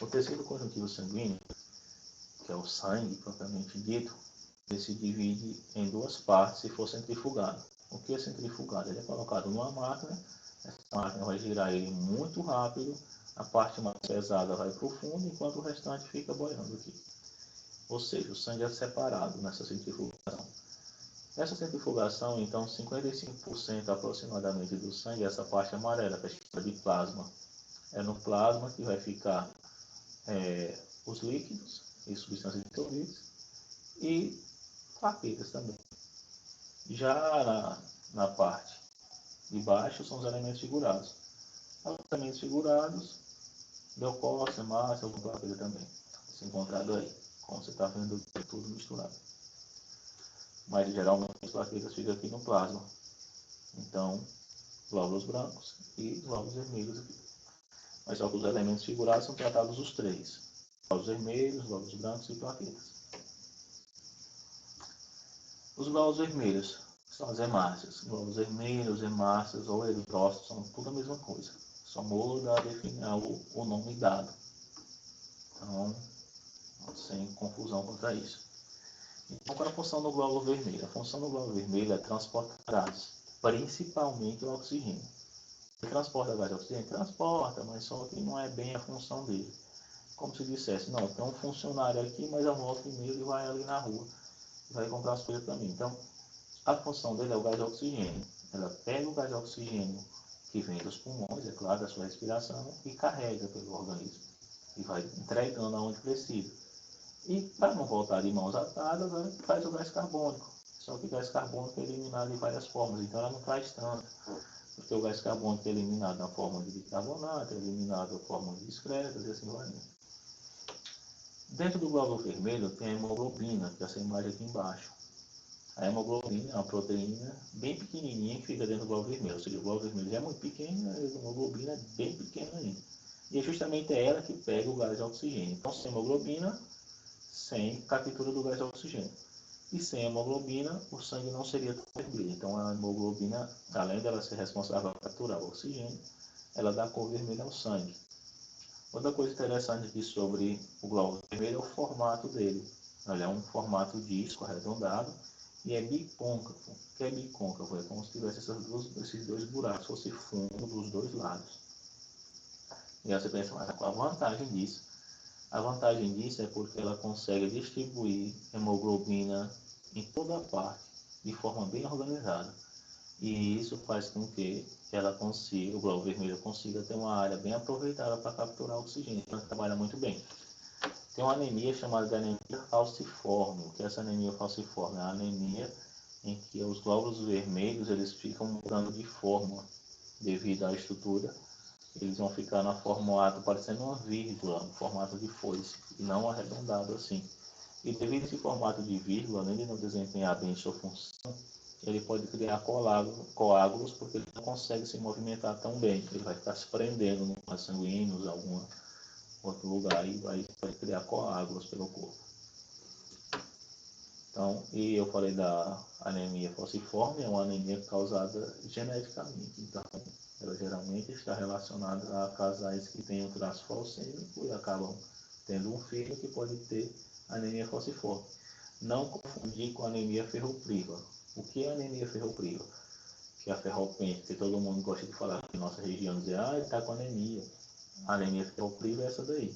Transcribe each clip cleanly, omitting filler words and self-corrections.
O tecido conjuntivo sanguíneo, que é o sangue propriamente dito, ele se divide em duas partes se for centrifugado. O que é centrifugado? Ele é colocado numa máquina, essa máquina vai girar ele muito rápido, a parte mais pesada vai para o fundo, enquanto o restante fica boiando aqui. Ou seja, o sangue é separado nessa centrifugação. Nessa centrifugação, então, 55% aproximadamente do sangue, essa parte amarela, que é chamada de plasma. É no plasma que vai ficar os líquidos e substâncias dissolvíveis e plaquetas também. Já na parte de baixo são os elementos figurados. Os elementos figurados, leucócitos, hemácias, alguma plaqueta também. Se encontrado aí, como você está vendo tudo misturado. Mas geralmente as plaquetas ficam aqui no plasma. Então, glóbulos brancos e glóbulos vermelhos aqui. Mas só que os elementos figurados são tratados os três: glóbulos vermelhos, glóbulos brancos e plaquetas. Os glóbulos vermelhos são as hemácias. Glóbulos vermelhos, hemácias ou eritrócitos são tudo a mesma coisa. Só muda a definir o nome dado. Então, sem confusão quanto a isso. Então, qual é a função do glóbulo vermelho? A função do glóbulo vermelho é transportar gases, principalmente o oxigênio. Ele transporta gás e oxigênio? Transporta, mas só que não é bem a função dele. Como se dissesse, não, tem um funcionário aqui, mas eu volto e-mail e vai ali na rua, vai comprar as coisas para mim. Então, a função dele é o gás de oxigênio. Ela pega o gás de oxigênio que vem dos pulmões, é claro, da sua respiração, e carrega pelo organismo. E vai entregando aonde precisa. E para não voltar de mãos atadas, ela faz o gás carbônico. Só que o gás carbônico é eliminado de várias formas, então ela não traz tanto. Porque o gás carbônico é eliminado na forma de bicarbonato, é eliminado na forma de excretas e assim vai. Dentro do glóbulo vermelho tem a hemoglobina, que é essa imagem aqui embaixo. A hemoglobina é uma proteína bem pequenininha que fica dentro do glóbulo vermelho. Ou seja, o glóbulo vermelho já é muito pequeno, a hemoglobina é bem pequena ainda. E é justamente ela que pega o gás de oxigênio. Então, sem hemoglobina, sem captura do gás de oxigênio. E sem hemoglobina, o sangue não seria tão vermelho. Então, a hemoglobina, além dela ser responsável por capturar o oxigênio, ela dá cor vermelha ao sangue. Outra coisa interessante aqui sobre o glóbulo vermelho é o formato dele. Ele é um formato disco arredondado e é bicôncavo. O que é bicôncavo? É como se tivesse esses dois buracos, fosse fundo dos dois lados. E aí você pensa, mas qual a vantagem disso? A vantagem disso é porque ela consegue distribuir hemoglobina em toda a parte, de forma bem organizada. E isso faz com que ela consiga, o glóbulo vermelho consiga ter uma área bem aproveitada para capturar oxigênio. Então, ela trabalha muito bem. Tem uma anemia chamada de anemia falciforme. O que é essa anemia falciforme? É a anemia em que os glóbulos vermelhos eles ficam mudando de forma devido à estrutura. Eles vão ficar na formato parecendo uma vírgula, no formato de foice, e não arredondado assim. E devido a esse formato de vírgula, além de não desempenhar bem sua função, ele pode criar coágulos porque ele não consegue se movimentar tão bem. Ele vai ficar se prendendo no vaso sanguíneo, em algum outro lugar, e pode criar coágulos pelo corpo. Então, e eu falei da anemia falciforme, é uma anemia causada geneticamente. Então, ela geralmente está relacionada a casais que têm um traço falcêmico e acabam tendo um filho que pode ter anemia falciforme. Não confundir com anemia ferropriva. O que é anemia ferropriva? Que é a ferropente, que todo mundo gosta de falar aqui na nossa região, dizer, ele está com anemia. A anemia ferropriva é essa daí,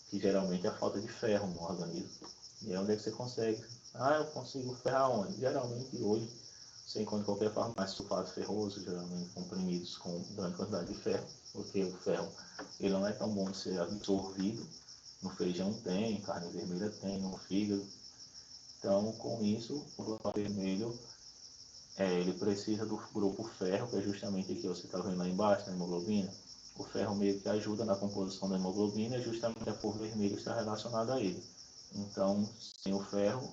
que geralmente é a falta de ferro no organismo. E é onde é que você consegue? Eu consigo ferrar onde? Geralmente hoje você encontra qualquer farmácia sulfato ferroso, geralmente comprimidos com grande quantidade de ferro, porque o ferro ele não é tão bom de ser absorvido. No feijão tem, carne vermelha tem, no fígado. Então, com isso, o glóbulo vermelho ele precisa do grupo ferro, que é justamente aqui, você está vendo lá embaixo, na hemoglobina. O ferro meio que ajuda na composição da hemoglobina e justamente a cor vermelha está relacionada a ele. Então, sem o ferro,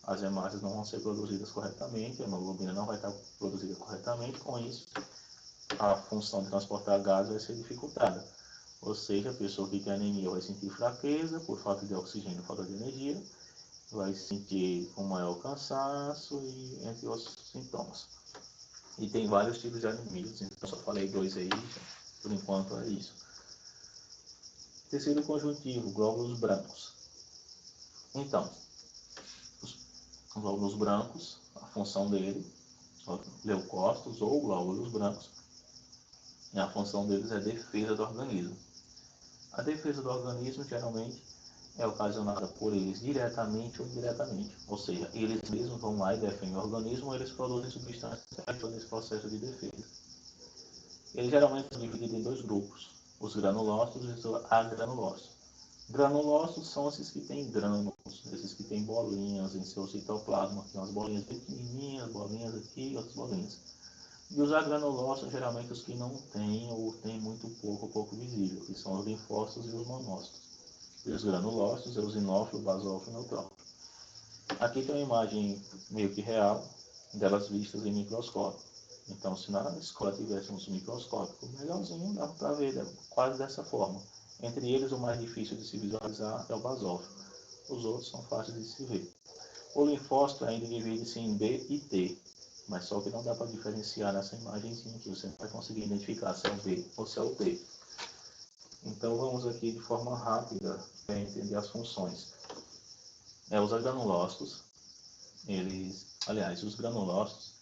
as hemácias não vão ser produzidas corretamente, a hemoglobina não vai estar produzida corretamente, com isso, a função de transportar gás vai ser dificultada. Ou seja, a pessoa que tem anemia vai sentir fraqueza por falta de oxigênio, falta de energia, vai sentir um maior cansaço e entre outros sintomas. E tem vários tipos de anemias, então só falei dois aí, por enquanto é isso. Tecido conjuntivo, glóbulos brancos. Então, os glóbulos brancos, a função dele, leucócitos ou glóbulos brancos, a função deles é defesa do organismo. A defesa do organismo geralmente é ocasionada por eles diretamente ou indiretamente, ou seja, eles mesmos vão lá e defendem o organismo, ou eles produzem substâncias que ajudam nesse processo de defesa. Eles geralmente são divididos em dois grupos, os granulócitos e os agranulócitos. Granulócitos são esses que têm grânulos, esses que têm bolinhas em seu citoplasma, que são as bolinhas pequenininhas, bolinhas aqui e outras bolinhas. E os agranulócitos, geralmente os que não têm ou têm muito pouco visível, que são os linfócitos e os monócitos. E os granulócitos, eosinófilo, basófilo e neutrófilo. Aqui tem uma imagem meio que real, delas vistas em microscópio. Então, se na escola tivéssemos um microscópio melhorzinho, dá para ver quase dessa forma. Entre eles, o mais difícil de se visualizar é o basófilo. Os outros são fáceis de se ver. O linfócito ainda divide-se em B e T, mas só que não dá para diferenciar nessa imagenzinha aqui. Você não vai conseguir identificar se é o B ou se é o T. Então, vamos aqui de forma rápida para entender as funções. Os granulócitos, os granulócitos,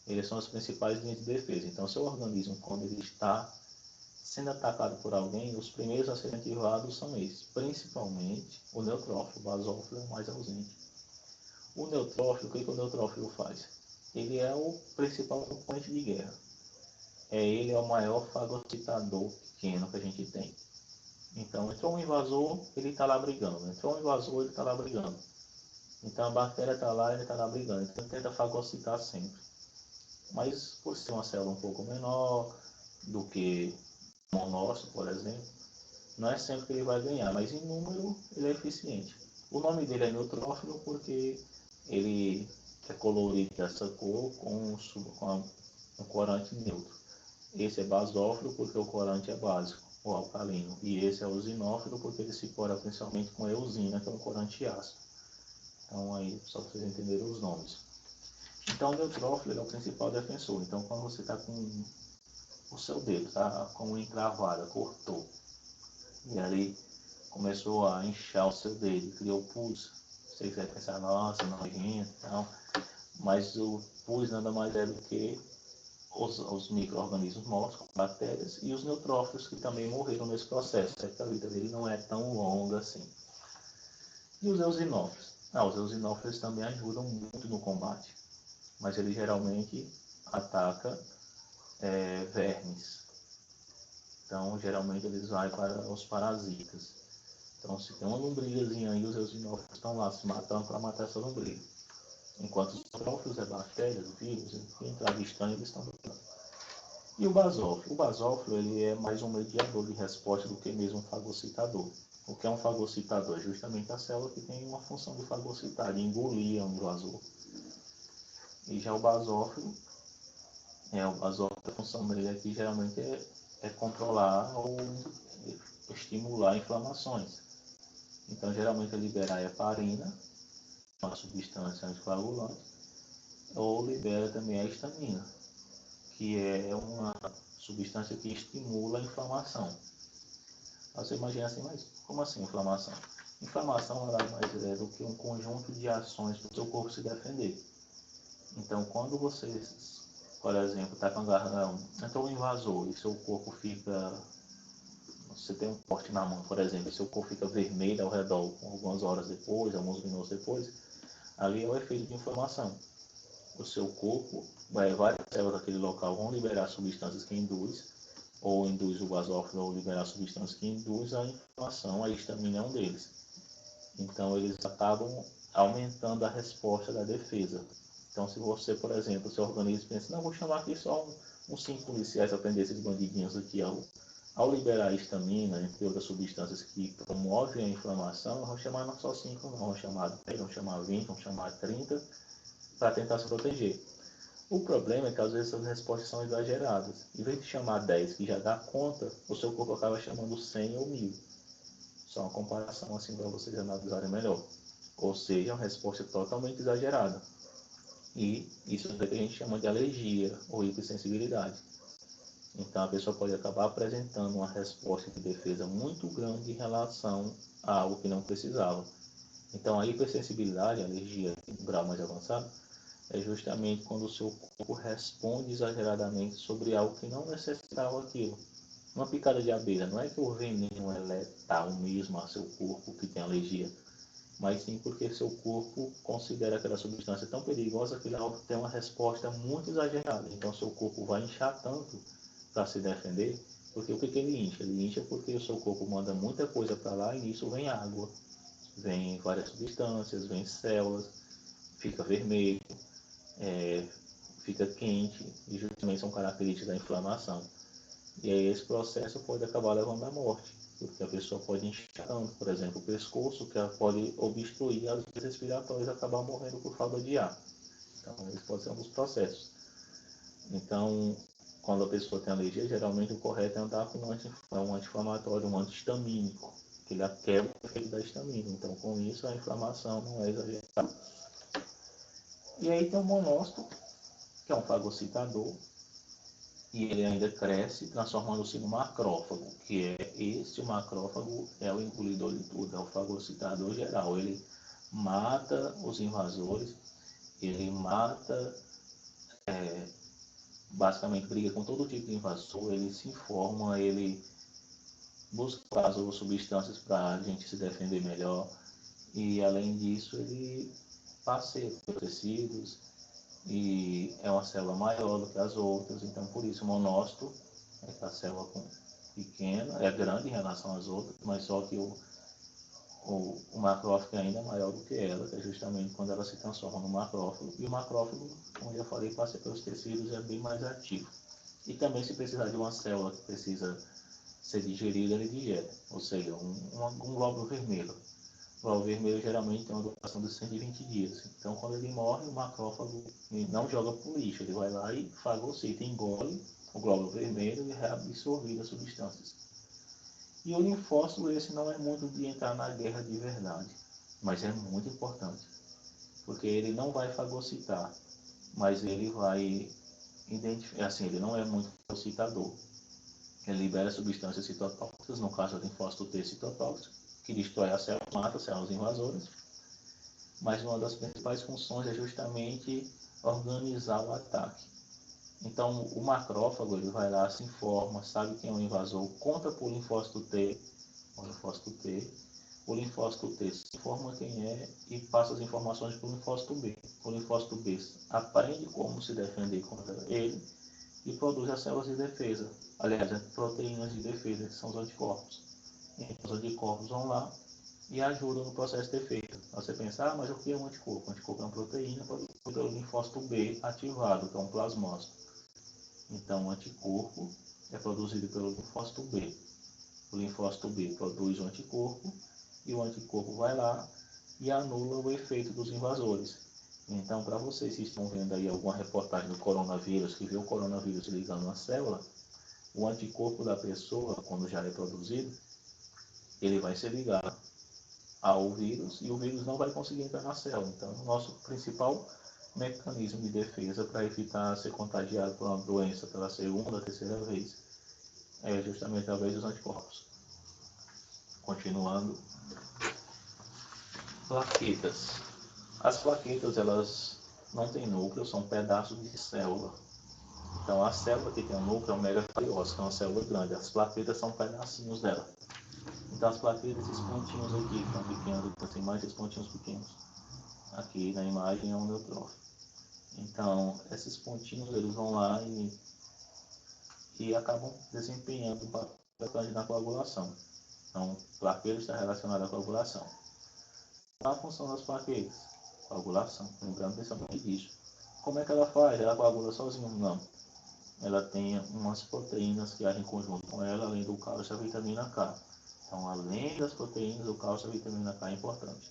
eles são as principais linhas de defesa. Então, seu organismo, quando ele está sendo atacado por alguém, os primeiros a serem ativados são esses, principalmente o neutrófilo. O basófilo é o mais ausente. O neutrófilo, o que o neutrófilo faz? Ele é o principal componente de guerra. Ele é o maior fagocitador pequeno que a gente tem. Então, entrou um invasor, ele está lá brigando. Entrou um invasor, ele está lá brigando. Então, a bactéria está lá, ele está lá brigando. Então, tenta fagocitar sempre. Mas, por ser uma célula um pouco menor do que o monócito, por exemplo, não é sempre que ele vai ganhar, mas em número ele é eficiente. O nome dele é neutrófilo porque ele é colorido dessa cor com um corante neutro. Esse é basófilo porque o corante é básico, ou alcalino. E esse é eosinófilo porque ele se cora principalmente com eosina, que é um corante ácido. Então, aí, só para vocês entenderem os nomes. Então, o neutrófilo é o principal defensor. Então, quando você está com o seu dedo, tá com uma encravada, cortou, e aí começou a inchar o seu dedo, criou pus. Você vai pensar, nossa, nojento e tal, mas o pus nada mais é do que os micro-organismos mortos, como bactérias, e os neutrófilos que também morreram nesse processo, certo? A vida dele não é tão longa assim. E os eosinófilos? Os eosinófilos também ajudam muito no combate, mas ele geralmente ataca vermes. Então, geralmente eles vão para os parasitas. Então, se tem uma lombrigazinha aí, os eosinófilos estão lá se matando para matar essa lombriga. Enquanto os neutrófilos é bactérias, vírus, enfim, estranho, eles estão lutando. E o basófilo? O basófilo ele é mais um mediador de resposta do que mesmo um fagocitador. O que é um fagocitador? É justamente a célula que tem uma função de fagocitar, de engolir um invasor. E já o basófilo, a função dele aqui geralmente é controlar ou estimular inflamações. Então, geralmente, é liberar a heparina, uma substância anticoagulante, ou libera também a histamina, que é uma substância que estimula a inflamação. Você imagina assim, mas como assim inflamação? Inflamação nada mais é do que um conjunto de ações para o seu corpo se defender. Então, quando você, por exemplo, está com a garganta, entrou um invasor e seu corpo fica, você tem um corte na mão, por exemplo, e seu corpo fica vermelho ao redor algumas horas depois, alguns minutos depois, ali é o efeito de inflamação. O seu corpo, várias células daquele local vão liberar substâncias que induz o basófilo, ou liberar substâncias que induz a inflamação, a histamina é um deles. Então, eles acabam aumentando a resposta da defesa. Então, se você, por exemplo, seu organismo pensa, não, vou chamar aqui só uns 5 policiais para prender esses bandidinhos aqui, ao liberar a histamina, entre outras substâncias que promovem a inflamação, não vão chamar não só 5, não, vão chamar 10, vão chamar 20, vão chamar 30, para tentar se proteger. O problema é que às vezes essas respostas são exageradas. Em vez de chamar 10, que já dá conta, o seu corpo acaba chamando 100 ou 1000. Só uma comparação assim para vocês analisarem melhor. Ou seja, uma resposta totalmente exagerada. E isso é o que a gente chama de alergia ou hipersensibilidade. Então a pessoa pode acabar apresentando uma resposta de defesa muito grande em relação a algo que não precisava. Então a hipersensibilidade, a alergia em um grau mais avançado, é justamente quando o seu corpo responde exageradamente sobre algo que não necessitava aquilo. Uma picada de abelha, não é que o veneno é letal mesmo ao seu corpo que tem alergia, mas sim porque seu corpo considera aquela substância tão perigosa que ela tem uma resposta muito exagerada. Então seu corpo vai inchar tanto para se defender, porque o que ele incha? Ele incha porque o seu corpo manda muita coisa para lá e nisso vem água, vem várias substâncias, vem células, fica vermelho, é, fica quente, e justamente são características da inflamação. E aí esse processo pode acabar levando à morte, porque a pessoa pode inchar tanto, por exemplo, o pescoço, que ela pode obstruir as vias respiratórias e acabar morrendo por falta de ar. Então, esse pode ser um dos processos. Então, quando a pessoa tem alergia, geralmente o correto é andar com um anti-inflamatório, um antihistamínico, que ele quebra o efeito da histamina. Então, com isso, a inflamação não é exagerada. E aí tem o monócito, que é um fagocitador, e ele ainda cresce, transformando-se no macrófago, que é o macrófago é o engolidor de tudo, é o fagocitador geral. Ele mata os invasores, ele mata, basicamente briga com todo tipo de invasor, ele se informa, ele busca as substâncias para a gente se defender melhor, e além disso ele passeia por tecidos, e é uma célula maior do que as outras, então por isso o monócito é a célula pequena, é grande em relação às outras, mas só que o macrófago é ainda maior do que ela, que é justamente quando ela se transforma no macrófago, e o macrófago, como já falei, passa pelos tecidos e é bem mais ativo. E também se precisar de uma célula que precisa ser digerida, ele digere, ou seja, um glóbulo vermelho. O glóbulo vermelho geralmente tem uma duração de 120 dias. Então, quando ele morre, o macrófago não joga para o lixo, ele vai lá e fagocita, engole o glóbulo vermelho e reabsorve as substâncias. E o linfócito, esse não é muito de entrar na guerra de verdade, mas é muito importante, porque ele não vai fagocitar, mas ele vai identificar, assim, ele não é muito fagocitador. Ele libera substâncias citotóxicas, no caso do linfócito T citotóxico, que destrói a célula, mata as células invasoras, mas uma das principais funções é justamente organizar o ataque. Então, o macrófago ele vai lá, se informa, sabe quem é o invasor, conta para o linfócito T, o linfócito T se informa quem é e passa as informações para o linfócito B. O linfócito B aprende como se defender contra ele e produz as células de defesa, aliás, as proteínas de defesa, que são os anticorpos. Então, os anticorpos vão lá e ajudam no processo de defesa. Você pensa, mas o que é um anticorpo? O anticorpo é uma proteína produzida pelo linfócito B ativado, que é um plasmócito. Então, o anticorpo é produzido pelo linfócito B. O linfócito B produz o anticorpo e o anticorpo vai lá e anula o efeito dos invasores. Então, para vocês que estão vendo aí alguma reportagem do coronavírus, que vê o coronavírus ligando a célula, o anticorpo da pessoa, quando já é produzido, ele vai se ligar ao vírus e o vírus não vai conseguir entrar na célula. Então, o nosso principal mecanismo de defesa para evitar ser contagiado por uma doença pela segunda, terceira vez, é justamente através dos anticorpos. Continuando, plaquetas. As plaquetas, elas não têm núcleo, são pedaços de célula. Então, a célula que tem um núcleo é um megacariócito, que é uma célula grande. As plaquetas são pedacinhos dela. Então, as plaquetas, esses pontinhos aqui, que são pequenos, tem mais esses pontinhos pequenos. Aqui na imagem é um neutrófilo. Então, esses pontinhos, eles vão lá e acabam desempenhando um papel na coagulação. Então, plaqueta está relacionada à coagulação. Qual a função das plaquetas? Coagulação, lembrando principalmente disso. Como é que ela faz? Ela coagula sozinha? Não. Ela tem umas proteínas que agem em conjunto com ela, além do cálcio e a vitamina K. Então, além das proteínas, o cálcio e a vitamina K é importante.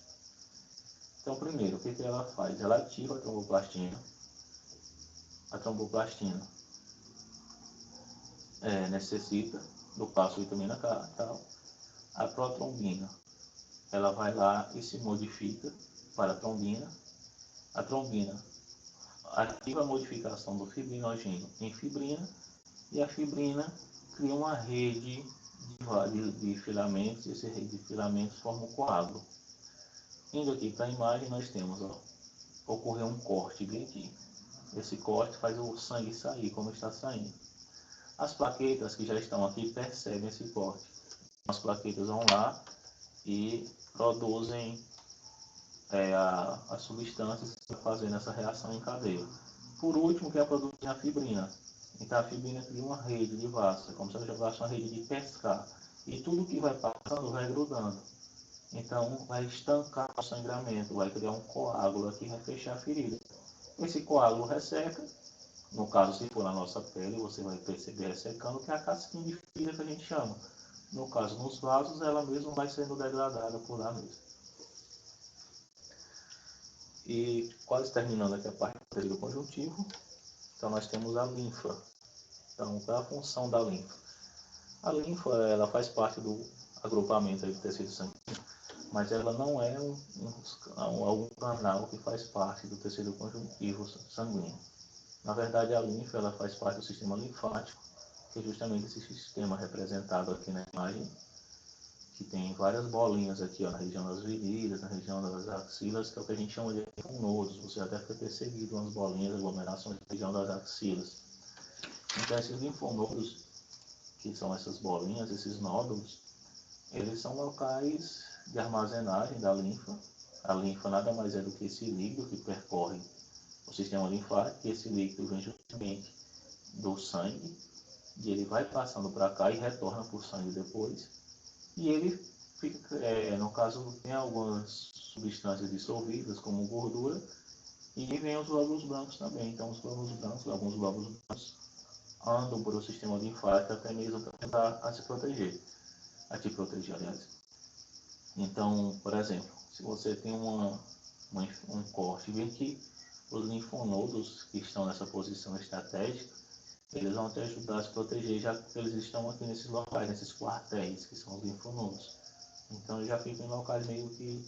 Então, primeiro, o que ela faz? Ela ativa a tromboplastina. A tromboplastina necessita do cálcio e vitamina K. Tal. A protrombina, ela vai lá e se modifica para a trombina. A trombina ativa a modificação do fibrinogênio em fibrina E a fibrina cria uma rede de filamentos, e essa rede de filamentos forma um coágulo. Indo aqui para a imagem, nós temos, ó, ocorreu um corte bem aqui. Esse corte faz o sangue sair como está saindo. As plaquetas que já estão aqui percebem esse corte. As plaquetas vão lá e produzem as substâncias que estão fazendo essa reação em cadeia. Por último, que é a produção a fibrina. Então a fibrina cria uma rede de vaso, como se ela jogasse uma rede de pescar. E tudo que vai passando vai grudando. Então vai estancar o sangramento, vai criar um coágulo aqui e vai fechar a ferida. Esse coágulo resseca, no caso se for na nossa pele, você vai perceber ressecando, que é a casquinha de ferida que a gente chama. No caso nos vasos, ela mesma vai sendo degradada por lá mesmo. E quase terminando aqui a parte do tecido conjuntivo, então nós temos a linfa. Então qual é a função da linfa? A linfa ela faz parte do agrupamento do tecido sanguíneo, mas ela não é algum canal que faz parte do tecido conjuntivo sanguíneo. Na verdade, a linfa ela faz parte do sistema linfático, que é justamente esse sistema representado aqui na imagem, que tem várias bolinhas aqui, ó, na região das virilhas, na região das axilas, que é o que a gente chama de linfonodos. Você já deve ter percebido umas bolinhas, aglomerações na região das axilas. Então, esses linfonodos, que são essas bolinhas, esses nódulos, eles são locais de armazenagem da linfa. A linfa nada mais é do que esse líquido que percorre o sistema linfático, e esse líquido vem justamente do sangue, e ele vai passando para cá e retorna para o sangue depois, e ele fica, no caso, tem algumas substâncias dissolvidas, como gordura, e vem os glóbulos brancos também. Então, os glóbulos brancos, alguns glóbulos brancos, andam por o sistema linfático até mesmo para tentar a se proteger, a te proteger, aliás. Então, por exemplo, se você tem um corte, vê que os linfonodos que estão nessa posição estratégica, eles vão te ajudar a se proteger, já que eles estão aqui nesses locais, nesses quartéis, que são os linfonodos. Então, já ficam em locais meio que...